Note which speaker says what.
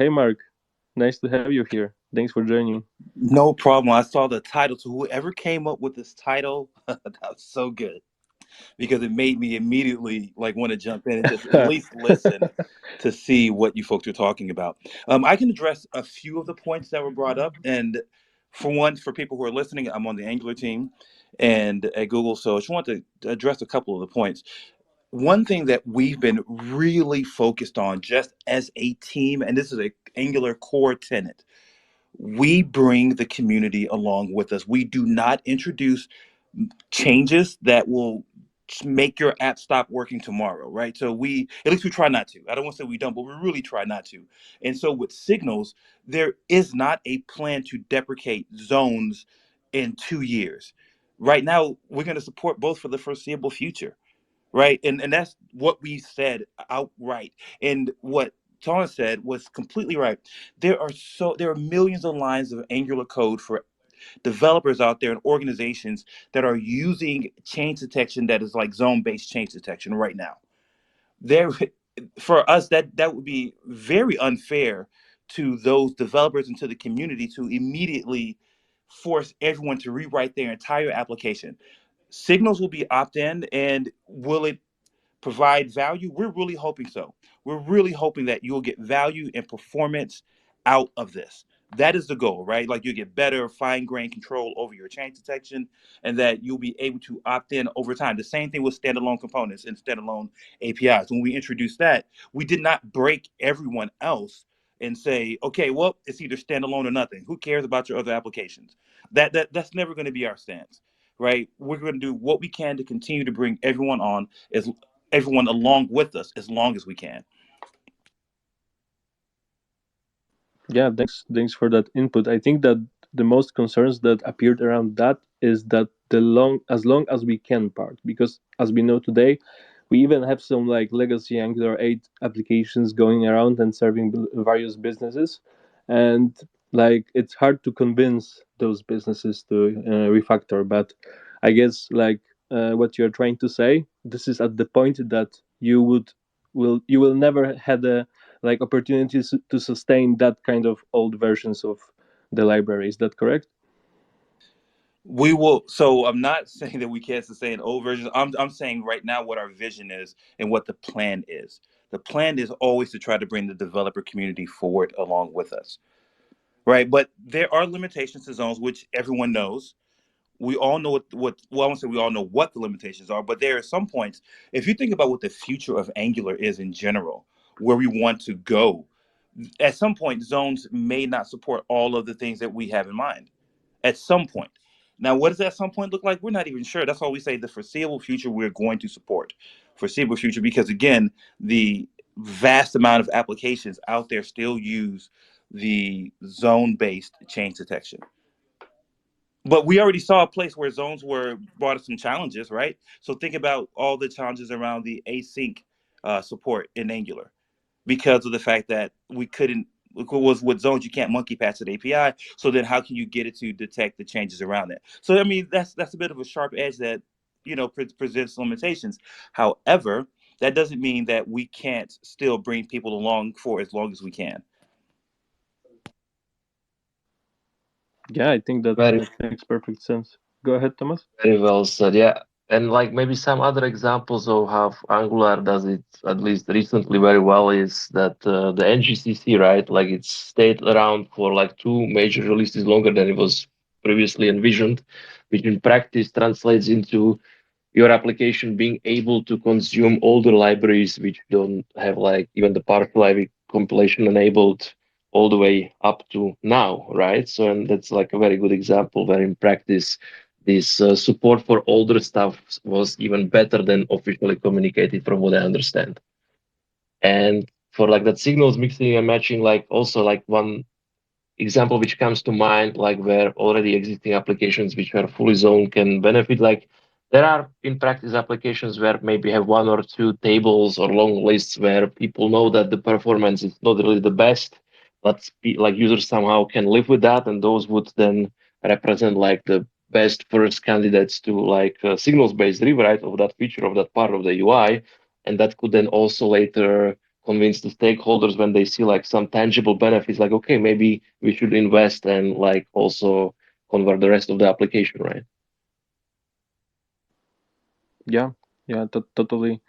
Speaker 1: Hey Mark, nice to have you here. Thanks for joining.
Speaker 2: No problem. I saw the title. So whoever came up with this title, that was so good because it made me immediately like want to jump in and just at least listen to see what you folks are talking about. I can address a few of the points that were brought up, and for one, for people who are listening, I'm on the Angular team and at Google, so I just want to address a couple of the points. One thing that we've been really focused on just as a team, and this is a Angular core tenet, we bring the community along with us. We do not introduce changes that will make your app stop working tomorrow, right? So at least we try not to. I don't want to say we don't, but we really try not to. And so with Signals, there is not a plan to deprecate zones in 2 years. Right now, we're going to support both for the foreseeable future, right? And that's what we said outright. And what Tana said was completely right. There are millions of lines of Angular code for developers out there and organizations that are using change detection that is like zone-based change detection right now. There, for us, that would be very unfair to those developers and to the community to immediately force everyone to rewrite their entire application. Signals will be opt-in, and will it provide value? We're really hoping so. We're really hoping that you'll get value and performance out of this. That is the goal, right? Like you get better fine grained control over your change detection and that you'll be able to opt in over time. The same thing with standalone components and standalone APIs. When we introduced that, we did not break everyone else and say, okay, well, it's either standalone or nothing. Who cares about your other applications? That's never going to be our stance, right? We're going to do what we can to continue to bring everyone along with us as long as we can.
Speaker 1: Yeah, thanks for that input. I think that the most concerns that appeared around that is that the long as we can part, because as we know today, we even have some like legacy Angular 8 applications going around and serving various businesses, and like it's hard to convince those businesses to refactor. But I guess like what you're trying to say, this is at the point that you will never had a like opportunities to sustain that kind of old versions of the library. Is that correct?
Speaker 2: We will. So I'm not saying that we can't sustain old versions. I'm saying right now what our vision is and what the plan is. The plan is always to try to bring the developer community forward along with us, right? But there are limitations to zones, which everyone knows. We all know what well, I won't say we all know what the limitations are, but there are some points. If you think about what the future of Angular is in general, where we want to go, at some point zones may not support all of the things that we have in mind at some point. Now, what does that some point look like? We're not even sure. That's why we say the foreseeable future we're going to support. Foreseeable future, because again, the vast amount of applications out there still use the zone based change detection. But we already saw a place where zones were brought us some challenges, right? So think about all the challenges around the async support in Angular because of the fact that we couldn't was with zones you can't monkey patch the API. So then how can you get it to detect the changes around it? So I mean that's a bit of a sharp edge that presents limitations. However, that doesn't mean that we can't still bring people along for as long as we can.
Speaker 1: Yeah, I think that
Speaker 3: Very,
Speaker 1: that makes perfect sense. Go ahead, Thomas.
Speaker 3: very well said. Yeah. And like maybe some other examples of how Angular does it, at least recently, very well is that the NGCC, right? Like it's stayed around for like two major releases longer than it was previously envisioned, which in practice translates into your application being able to consume all the libraries which don't have like even the partial library compilation enabled all the way up to now, right? So, and that's like a very good example where in practice this support for older stuff was even better than officially communicated from what I understand. And for like that signals mixing and matching, like also like one example which comes to mind, like where already existing applications which are fully zoned can benefit. Like there are in practice applications where maybe have one or two tables or long lists where people know that the performance is not really the best, but like users somehow can live with that, and those would then represent like the best first candidates to like signals based rewrite of that feature of that part of the UI, and that could then also later convince the stakeholders when they see like some tangible benefits, like, okay, maybe we should invest and like also convert the rest of the application, right?
Speaker 1: Yeah, yeah, totally.